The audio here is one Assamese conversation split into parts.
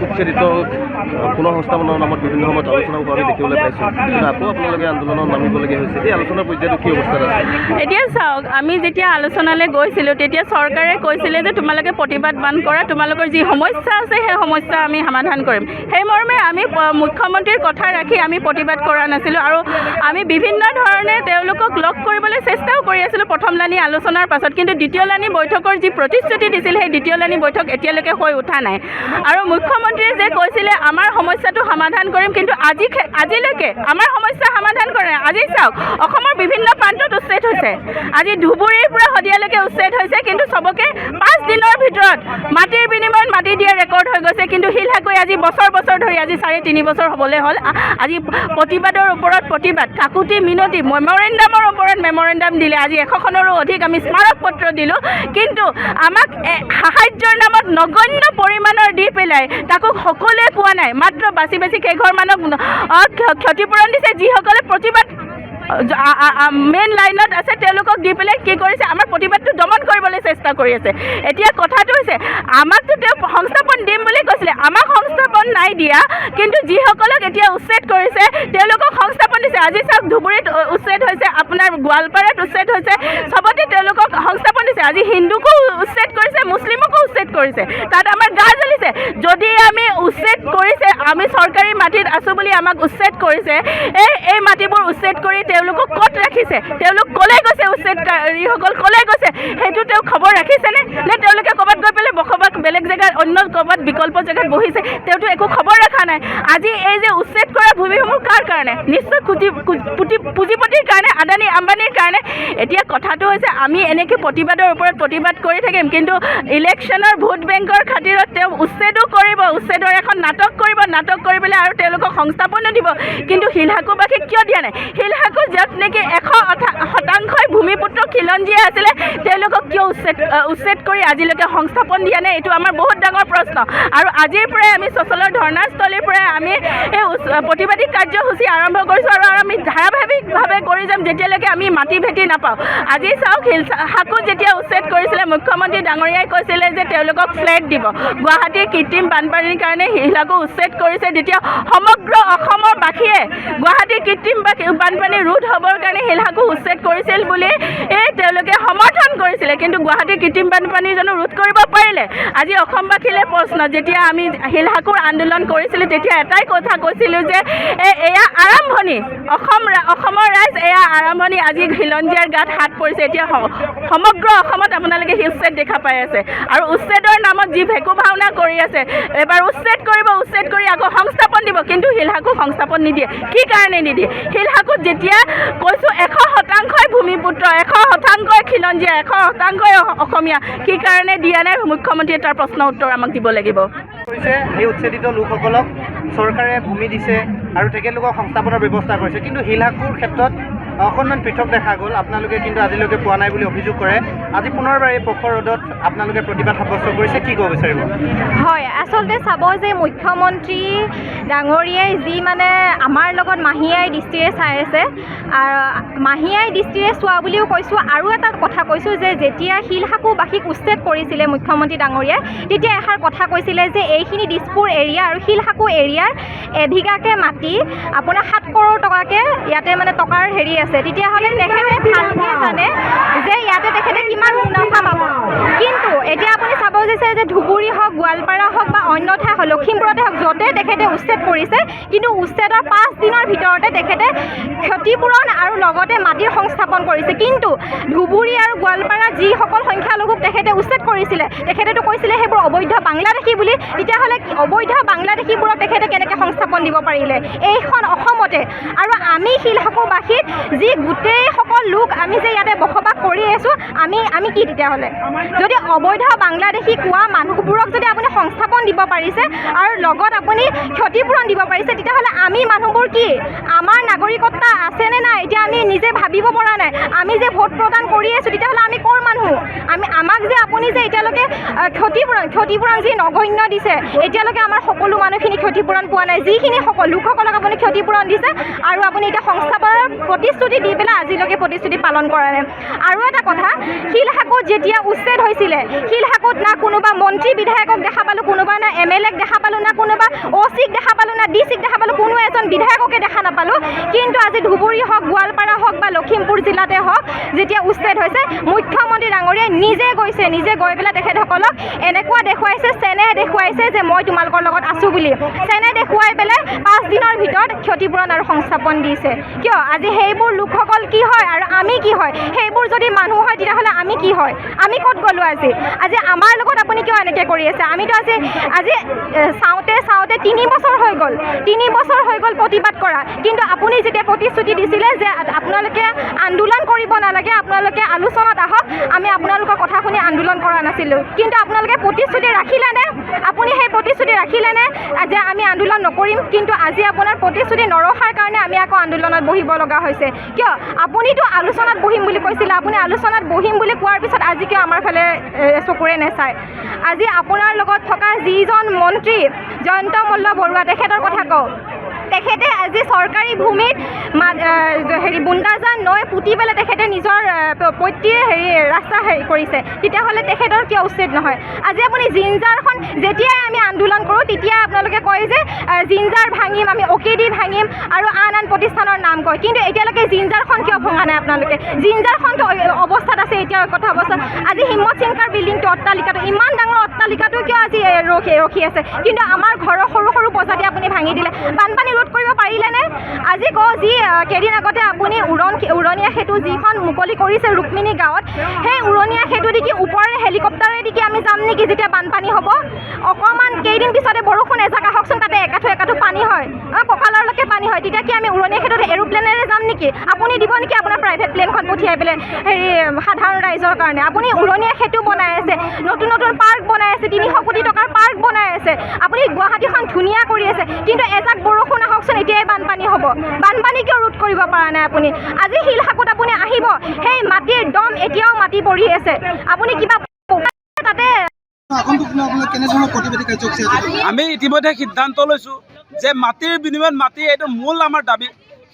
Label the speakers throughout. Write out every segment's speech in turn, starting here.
Speaker 1: উচ্ছেদিত পুনৰ সংস্থাপনৰ নামত বিভিন্ন সময়ত আলোচনা কৰা আমি দেখিবলৈ পাইছোঁ, কিন্তু আকৌ আপোনালোকে আন্দোলনত নামিবলগীয়া হৈছে। এই আলোচনাৰ পৰ্যায়টো কি অৱস্থাত আছে?
Speaker 2: এতিয়া চাওক, আমি যেতিয়া আলোচনালৈ গৈছিলোঁ তেতিয়া চৰকাৰে কৈছিলে যে তোমালোকে প্ৰতিবাদ বান্ধ কৰা, তোমালোকৰ যি সমস্যা আছে সেই সমস্যা আমি সমাধান কৰিম। সেই মৰ্মে আমি মুখ্যমন্ত্ৰীৰ কথা ৰাখি আমি প্ৰতিবাদ কৰা নাছিলোঁ আৰু আমি বিভিন্ন ধৰণে তেওঁলোকক লগ কৰিবলৈ চেষ্টাও কৰি আছিলোঁ প্ৰথমলানি আলোচনাৰ পাছত, কিন্তু দ্বিতীয়লানি বৈঠকৰ যি প্ৰতিশ্ৰুতি দিছিল সেই দ্বিতীয়লানি বৈঠক এতিয়ালৈকে হৈ উঠা নাই। আৰু মুখ্যমন্ত্ৰীয়ে যে কৈছিলে আমাৰ সমস্যাটো সমাধান কৰিম, কিন্তু আজিলৈকে আমাৰ সমস্যা সমাধান কৰে নাই। আজি চাওক, অসমৰ বিভিন্ন প্ৰান্তত উচ্ছেদ হৈছে, আজি ধুবুৰীৰ পৰা শদিয়ালৈকে উচ্ছেদ হৈছে, কিন্তু চবকে 5 দিনৰ ভিতৰত মাটিৰ বিনিময়ত মাটি দিয়া ৰেকৰ্ড হৈ গৈছে। কিন্তু শিলহাকৈ আজি বছৰ বছৰ ধৰি, আজি 3.5 বছৰ হ'বলৈ হ'ল, আজি প্ৰতিবাদৰ ওপৰত প্ৰতিবাদ, কাকুতি মিনতি, মেমৰেণ্ডামৰ ওপৰত মেমৰেণ্ডাম দিলে। আজি 100খনৰো অধিক আমি স্মাৰক পত্ৰ দিলোঁ, কিন্তু আমাক সাহায্যৰ নামত নগণ্য পৰিমাণৰ দি পেলাই তাকো সকলোৱে পোৱা নাই। মাত্ৰ বাচি বাচি কেইঘৰমানক ক্ষতিপূৰণ দিছে। যিসকলে প্ৰতিবাদ মেইন লাইনত আছে তেওঁলোকক দি পেলাই কি কৰিছে, আমাৰ প্ৰতিবাদটো দমন কৰিবলৈ চেষ্টা কৰি আছে। এতিয়া কথাটো হৈছে, আমাকতো তেওঁ সংস্থাপন দিম বুলি কৈছিলে, আমাক সংস্থাপন নাই দিয়া, কিন্তু যিসকলক এতিয়া উচ্ছেদ কৰিছে তেওঁলোকক সংস্থাপন দিছে। আজি চাওক, ধুবুৰীত উচ্ছেদ হৈছে, আপোনাৰ গোৱালপাৰাত উচ্ছেদ হৈছে, চবতে তেওঁলোকক সংস্থাপন দিছে। আজি হিন্দুকো উচ্ছেদ কৰিছে, মুছলিমকো উচ্ছেদ কৰিছে। তাত আমাৰ গা জ্বলিছে। যদি আমি উচ্ছেদ কৰিছে, আমি চৰকাৰী মাটিত আছোঁ বুলি আমাক উচ্ছেদ কৰিছে, এই মাটিবোৰ উচ্ছেদ কৰি তেওঁলোকক ক'ত ৰাখিছে, তেওঁলোক ক'লৈ গৈছে, উচ্ছেদকাৰীসকল ক'লৈ গৈছে, সেইটো তেওঁ খবৰ ৰাখিছেনে? নে তেওঁলোকে ক'ৰবাত গৈ পেলাই বসবাস বেলেগ জেগাত অন্য ক'ৰবাত বিকল্প জেগাত বহিছে, তেওঁতো একো খবৰ ৰখা নাই। আজি এই যে উচ্ছেদ কৰা ভূমিসমূহ কাৰ কাৰণে? নিশ্চয় পুঁজিপতিৰ কাৰণে, আদানী আম্বানীৰ কাৰণে। এতিয়া কথাটো হৈছে, আমি এনেকৈ প্ৰতিবাদৰ ওপৰত প্ৰতিবাদ কৰি থাকিম, কিন্তু ইলেকশ্যনৰ ভোট বেংকৰ খাতিৰত তেওঁ উচ্ছেদো কৰিব, উচ্ছেদৰ এখন নাটক কৰিব, নাটক কৰি পেলাই আৰু তেওঁলোকক সংস্থাপনো দিব। কিন্তু শিলহাকুবাসীক কিয় দিয়া নাই? শিলহাকু য'ত নেকি 100% ভূমিপুত্ৰ খিলঞ্জীয়া আছিলে, তেওঁলোকক কিয় উচ্ছেদ কৰি আজিলৈকে সংস্থাপন দিয়া নাই? এইটো আমাৰ বহুত ডাঙৰ প্ৰশ্ন। আৰু আজিৰ পৰাই আমি চচলৰ ধৰ্ণাস্থলীৰ পৰাই আমি এই প্ৰতিবাদী কাৰ্যসূচী আৰম্ভ কৰিছোঁ, আৰু আমি ধাৰাবাহিকভাৱে কৰি যাম যেতিয়ালৈকে আমি মাটি ভেটি নাপাওঁ। আজি চাওক, শিলহাকু যেতিয়া উচ্ছেদ কৰিছিলে, মুখ্যমন্ত্ৰী ডাঙৰীয়াই কৈছিলে যে তেওঁলোকক ফ্লেট দিব। গুৱাহাটীৰ কৃত্ৰিম বানপানীৰ কাৰণে শিলহাকু উচ্ছেদ কৰিছে, যেতিয়া সমগ্ৰ অসমৰ বাসীয়ে গুৱাহাটীৰ কৃত্ৰিম বানপানী ৰোধ হ'বৰ কাৰণে শিলহাকু উচ্ছেদ কৰিছিল বুলি তেওঁলোকে সমৰ্থন কৰিছিলে, কিন্তু গুৱাহাটীৰ কৃত্ৰিম বানপানী জানো ৰোধ কৰিব পাৰিলে? আজি অসমবাসীলৈ প্ৰশ্ন, যেতিয়া আমি শিলহাকুৰ আন্দোলন কৰিছিলোঁ তেতিয়া এটাই কথা কৈছিলোঁ যে এয়া আৰম্ভণি, অসমৰ ৰাইজ এয়া আৰম্ভণি। আজি খিলঞ্জীয়াৰ গাত হাত পৰিছে। এতিয়া সমগ্ৰ অসমত আপোনালোকে উচ্ছেদ দেখা পাই আছে, আৰু উচ্ছেদৰ নামত যি ভেকু ভাওনা কৰি আছে। এবাৰ উচ্ছেদ কৰিব, উচ্ছেদ কৰি আকৌ সংস্থাপন দিব, কিন্তু শিলহাকুক সংস্থাপন নিদিয়ে। কি কাৰণে নিদিয়ে? শিলহাকুত যেতিয়া কৈছোঁ 100% ভূমিপুত্ৰ, 100% খিলঞ্জীয়া, 100% অসমীয়া, কি কাৰণে দিয়া নাই? মুখ্যমন্ত্ৰীয়ে তাৰ প্ৰশ্ন উত্তৰ আমাক দিব লাগিব।
Speaker 3: এই উচ্ছেদিত লোকসকলক চৰকাৰে ভূমি দিছে আৰু তেখেতলোকক সংস্থাপনৰ ব্যৱস্থা কৰিছে, কিন্তু শিলহাকুৰ ক্ষেত্ৰত অকণমান পৃথক দেখা গ'ল। আপোনালোকে কিন্তু আজিলৈকে পোৱা নাই বুলি অভিযোগ কৰে। আজি পুনৰবাৰ এই পক্ষ ৰোডত আপোনালোকে প্ৰতিবাদ সাব্যস্ত কৰিছে, কি ক'ব বিচাৰিব?
Speaker 4: হয়, আচলতে চাব যে মুখ্যমন্ত্ৰী ডাঙৰীয়াই যি মানে আমাৰ লগত মাহীয়াই দৃষ্টিৰে চাই আছে, মাহীয়াই দৃষ্টিৰে চোৱা বুলিও কৈছোঁ। আৰু এটা কথা কৈছোঁ যে যেতিয়া শিলহাকুবাসীক উচ্ছেদ কৰিছিলে মুখ্যমন্ত্ৰী ডাঙৰীয়াই, তেতিয়া এষাৰ কথা কৈছিলে যে এইখিনি দিছপুৰ এৰিয়া আৰু শিলহাকু এৰিয়াৰ এবিঘাকে মাটি আপোনাৰ 7 কৰোৰ টকাকৈ ইয়াতে মানে টকাৰ হেৰি আছে। তেতিয়াহ'লে তেখেতে ভালকৈ জানে যে ইয়াতে তেখেতে কিমান মুনাফা পাব। কিন্তু এতিয়া আপুনি চাব গৈছে যে ধুবুৰী হওক, গোৱালপাৰা হওক বা অন্য ঠাই হওক, লখিমপুৰতে হওক, য'তে তেখেতে উচ্ছেদ কৰিছে, কিন্তু উচ্ছেদৰ 5 দিনৰ ভিতৰতে তেখেতে ক্ষতিপূৰণ আৰু লগতে মাটিৰ সংস্থাপন কৰিছে। কিন্তু ধুবুৰী আৰু গোৱালপাৰা যিসকল সংখ্যালঘুক তেখেতে উচ্ছেদ কৰিছিলে, তেখেতেতো কৈছিলে সেইবোৰ অবৈধ বাংলাদেশী বুলি। তেতিয়াহ'লে অবৈধ বাংলাদেশীবোৰক তেখেতে কেনেকৈ সংস্থাপন দিব পাৰিলে এইখন অসমতে? আৰু আমি শিলহাকুবাসীত যি গোটেইসকল লোক আমি যে ইয়াতে বসবাস কৰি আছোঁ, আমি কি তেতিয়াহ'লে? যদি অবৈধ বাংলাদেশী কোৱা মানুহবোৰক যদি আপুনি সংস্থাপন দিব পাৰিছে আৰু লগত আপুনি ক্ষতিপূৰণ দিব পাৰিছে, তেতিয়াহ'লে আমি মানুহবোৰ কি? আমাৰ নাগৰিকত্ব আছেনে নাই এতিয়া আমি নিজে ভাবিব পৰা নাই। আমি যে ভোট প্ৰদান কৰি আছোঁ, তেতিয়াহ'লে আমি ক'ৰ মানুহ? আমাক যে আপুনি যে এতিয়ালৈকে ক্ষতিপূৰণ যি নগণ্য দিছে, এতিয়ালৈকে আমাৰ সকলো মানুহখিনি ক্ষতিপূৰণ পোৱা নাই। যিখিনি লোকসকলক আপুনি ক্ষতিপূৰণ দিছে আৰু আপুনি এতিয়া সংস্থাপনৰ প্ৰতিশ্ৰুতি প্ৰতিশ্ৰুতি দি পেলাই আজিলৈকে প্ৰতিশ্ৰুতি পালন কৰা নাই। আৰু এটা কথা, শিলহাকুত যেতিয়া উচ্ছেদ হৈছিলে, শিলহাকুত না কোনোবা মন্ত্ৰী বিধায়কক দেখা পালোঁ, কোনোবা না MLA ক দেখা পালোঁ, না কোনোবা OC-ক দেখা পালোঁ, না DC-ক দেখা পালোঁ, কোনো এজন বিধায়ককে দেখা নাপালোঁ। কিন্তু আজি ধুবুৰী হওক, গোৱালপাৰা হওক বা লখিমপুৰ জিলাতে হওক, যেতিয়া উচ্ছেদ হৈছে, মুখ্যমন্ত্ৰী ডাঙৰীয়াই নিজে গৈছে, নিজে গৈ পেলাই তেখেতসকলক এনেকুৱা দেখুৱাইছে, চেনেহ দেখুৱাইছে যে মই তোমালোকৰ লগত আছোঁ বুলি। চেনেহ দেখুৱাই পেলাই 5 দিনৰ ভিতৰত ক্ষতিপূৰণ আৰু সংস্থাপন দিছে। কিয়? আজি সেইবোৰ লোকসকল কি হয় আৰু আমি কি হয়? সেইবোৰ যদি মানুহ হয় তেতিয়াহ'লে আমি কি হয়? আমি ক'ত গ'লোঁ আজি? আজি আমাৰ লগত আপুনি কিয় এনেকৈ কৰি আছে? আমিতো আজি চাওঁতে 3 বছৰ হৈ গ'ল, 3 বছৰ হৈ গ'ল প্ৰতিবাদ কৰা। কিন্তু আপুনি যেতিয়া প্ৰতিশ্ৰুতি দিছিলে যে আপোনালোকে আন্দোলন কৰিব নালাগে, আপোনালোকে আলোচনাত আহক, আমি আপোনালোকৰ কথা শুনি আন্দোলন কৰা নাছিলোঁ। কিন্তু আপোনালোকে প্ৰতিশ্ৰুতি ৰাখিলেনে? আপুনি সেই প্ৰতিশ্ৰুতি ৰাখিলেনে যে আমি আন্দোলন নকৰিম? কিন্তু আজি আপোনাৰ প্ৰতিশ্ৰুতি নৰখাৰ কাৰণে আমি আকৌ আন্দোলনত বহিব লগা হৈছে। কিয়? আপুনিতো আলোচনাত বহিম বুলি কৈছিলে, আপুনি আলোচনাত বহিম বুলি কোৱাৰ পিছত আজি কিয় আমাৰ ফালে চকুৰে নেচায়? আজি আপোনাৰ লগত থকা যিজন মন্ত্ৰী জয়ন্ত মল্ল বৰুৱা, তেখেতৰ কথা কওঁ। তেখেতে আজি চৰকাৰী ভূমিত বুন্দাজান নৈ পুতি পেলাই তেখেতে নিজৰ পৈতৃৰ ৰাস্তা কৰিছে। তেতিয়াহ'লে তেখেতৰ কিয় উচ্ছেদ নহয়? আজি আপুনি জিঞ্জাৰখন যেতিয়াই আমি আন্দোলন কৰোঁ তেতিয়াই আপোনালোকে কয় যে জিঞ্জাৰ ভাঙিম, আমি OKD ভাঙিম আৰু আন প্ৰতিষ্ঠানৰ নাম কয়। কিন্তু এতিয়ালৈকে জিঞ্জাৰখন কিয় ভঙা নাই আপোনালোকে? জিঞ্জাৰখনটো অৱস্থাত আছে এতিয়া কথা অৱস্থাত। আজি হিম্মত চিংকাৰ বিল্ডিংটো, অট্টালিকাটো, ইমান ডাঙৰ অট্টালিকাটো কিয় আজি ৰখি আছে? কিন্তু আমাৰ ঘৰৰ সৰু সৰু প্ৰজাতি আপুনি ভাঙি দিলে। বানপানী ৰোধ কৰিব পাৰিলেনে? আজি কওঁ, যি কেইদিন আগতে আপুনি উৰণীয়া সেতু যিখন মুকলি কৰিছে ৰুক্মিণী গাঁৱত, সেই উৰণীয়া সেতু দেখি ওপৰেৰে হেলিকপ্টাৰে দেখি আমি যাম নেকি যেতিয়া বানপানী হ'ব? অকণমান কেইদিন পিছতে বৰষুণ এজাক আহকচোন, তাতে একাঠু পানী হয়, কঁকাললৈকে পানী হয়, তেতিয়া কি আমি উৰণীয়া সেতুত এৰোপ্লেনেৰে যাম নেকি? আপুনি দিব নেকি আপোনাৰ প্ৰাইভেট প্লেনখন পঠিয়াই পেলাই সাধাৰণ ৰাইজৰ কাৰণে? আপুনি উৰণীয়া সেতু বনাই আছে, নতুন নতুন পাৰ্ক বনাই আছে, 300 কোটি টকাৰ পাৰ্ক বনাই আছে, আপুনি গুৱাহাটীখন ধুনীয়া কৰি আছে। কিন্তু এজাক বৰষুণ আহকচোন, এতিয়াই বানপানী হ'ব। বানপানী কিয় ৰোধ কৰিব পৰা নাই আপুনি? আজি শিলহাকুত আপুনি আহিব, সেই মাটিৰ দম এতিয়াও মাটি পৰি আছে। আপুনি কিবা তাতে
Speaker 5: আমি ইতিমধ্যে সিদ্ধান্ত লৈছোঁ যে মাটিৰ বিনিময়ত মাটি এইটো মূল আমাৰ দাবী।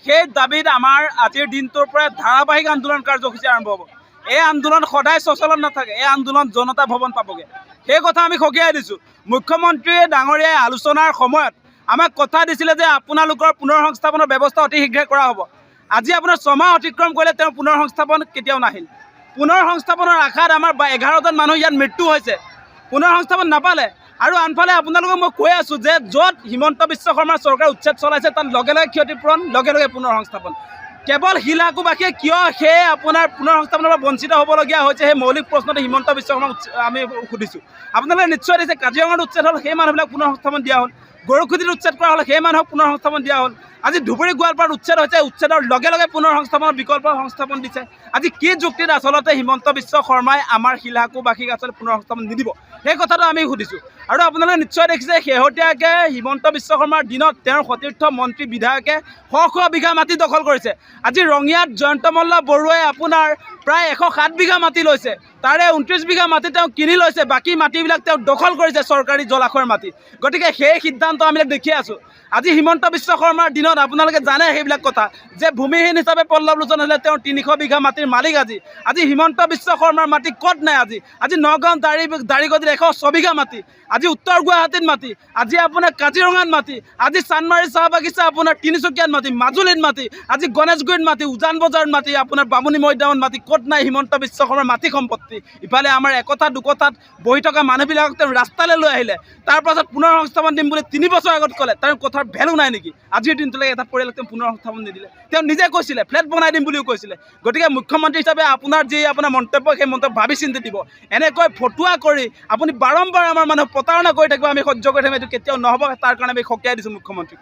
Speaker 5: সেই দাবীত আমাৰ আজিৰ দিনটোৰ পৰা ধাৰাবাহিক আন্দোলন কাৰ্যসূচী আৰম্ভ হ'ব। এই আন্দোলন সদায় সচলত নাথাকে, এই আন্দোলন জনতা ভৱন পাবগৈ। সেই কথা আমি সকীয়াই দিছোঁ। মুখ্যমন্ত্ৰী ডাঙৰীয়াই আলোচনাৰ সময়ত আমাক কথা দিছিলে যে আপোনালোকৰ পুনৰ সংস্থাপনৰ ব্যৱস্থা অতি শীঘ্ৰে কৰা হ'ব। আজি আপোনাৰ 6 মাহ অতিক্ৰম কৰিলে তেওঁ পুনৰ সংস্থাপন কেতিয়াও নাহিল। পুনৰ সংস্থাপনৰ আশাত আমাৰ 11জন মানুহ ইয়াত মৃত্যু হৈছে, পুনৰ সংস্থাপন নাপালে। আৰু আনফালে আপোনালোকক মই কৈ আছোঁ যে য'ত হিমন্ত বিশ্ব শৰ্মাৰ চৰকাৰে উচ্ছেদ চলাইছে তাত লগে লগে ক্ষতিপূৰণ, লগে লগে পুনৰ সংস্থাপন। কেৱল শিলহাকুবাসীয়ে কিয় সেই আপোনাৰ পুনৰ সংস্থাপনৰ পৰা বঞ্চিত হ'বলগীয়া হৈছে, সেই মৌলিক প্ৰশ্নটো হিমন্ত বিশ্ব শৰ্মাক আমি সুধিছোঁ। আপোনালোকে নিশ্চয় দিছে, কাজিৰঙাত উচ্ছেদ হ'ল, সেই মানুহবিলাক পুনৰ সংস্থাপন দিয়া হ'ল। গৰুখুটিত উচ্ছেদ কৰা হ'লে সেই মানুহক পুনৰ সংস্থাপন দিয়া হ'ল। আজি ধুবুৰী গোৱালপাৰাত উচ্ছেদ হৈছে, উচ্ছেদৰ লগে লগে পুনৰ সংস্থাপনৰ বিকল্প সংস্থাপন দিছে। আজি কি যুক্তিত আচলতে হিমন্ত বিশ্ব শৰ্মাই আমাৰ শিলহাকুবাসীক আচলতে পুনৰ সংস্থাপন নিদিব, সেই কথাটো আমি সুধিছোঁ। আৰু আপোনালোকে নিশ্চয় দেখিছে, শেহতীয়াকৈ হিমন্ত বিশ্ব শৰ্মাৰ দিনত তেওঁৰ সতীৰ্থ মন্ত্ৰী বিধায়কে শ বিঘা মাটি দখল কৰিছে। আজি ৰঙিয়াত জয়ন্ত মল্ল বৰুৱাই আপোনাৰ প্ৰায় 107 বিঘা মাটি লৈছে, তাৰে 29 বিঘা মাটি তেওঁ কিনি লৈছে, বাকী মাটিবিলাক তেওঁ দখল কৰিছে, চৰকাৰী জলাশয়ৰ মাটি। গতিকে সেই সিদ্ধান্ত আমি দেখি আছোঁ। আজি হিমন্ত বিশ্ব শৰ্মাৰ দিনত আপোনালোকে জানে সেইবিলাক কথা, যে ভূমিহীন হিচাপে পল্লৱ লোচন হ'লে তেওঁ 300 বিঘা মাটিৰ মালিক। আজি হিমন্ত বিশ্ব শৰ্মাৰ মাটি ক'ত নাই? আজি নগাঁও দাৰিগদিত 106 বিঘা মাটি, আজি উত্তৰ গুৱাহাটীত মাটি, আজি আপোনাৰ কাজিৰঙাত মাটি, আজি চানমাৰী চাহ বাগিচা আপোনাৰ তিনিচুকীয়াত মাটি, মাজুলীত মাটি, আজি গণেশগুৰিত মাটি, উজান বজাৰত মাটি, আপোনাৰ বামুণী মৈদামত মাটি, ক'ত নাই হিমন্ত বিশ্ব শৰ্মাৰ মাটি সম্পত্তি? ইফালে আমাৰ একতা দুকথাত বহি থকা মানুহবিলাকক তেওঁ ৰাস্তালৈ লৈ আহিলে, তাৰপাছত পুনৰ সংস্থাপন দিম বুলি 3 বছৰ আগত ক'লে, তেওঁৰ কথাৰ ভেলু নাই নেকি? আজিৰ দিনটোলৈকে এটা পৰিয়ালক তেওঁ পুনৰ সংস্থাপন নিদিলে। তেওঁ নিজে কৈছিলে ফ্লেট বনাই দিম বুলিও কৈছিলে। গতিকে মুখ্যমন্ত্ৰী হিচাপে আপোনাৰ যি আপোনাৰ মন্তব্য, সেই মন্তব্য ভাবি চিন্তি দিব। এনেকৈ ফটুৱা কৰি আপুনি বাৰম্বাৰ আমাৰ মানুহক প্ৰতাৰণা কৰি থাকিব, আমি সহ্য কৰি থাকিম, এইটো কেতিয়াও নহ'ব। তাৰ কাৰণে আমি সকীয়াই দিছোঁ মুখ্যমন্ত্ৰীক।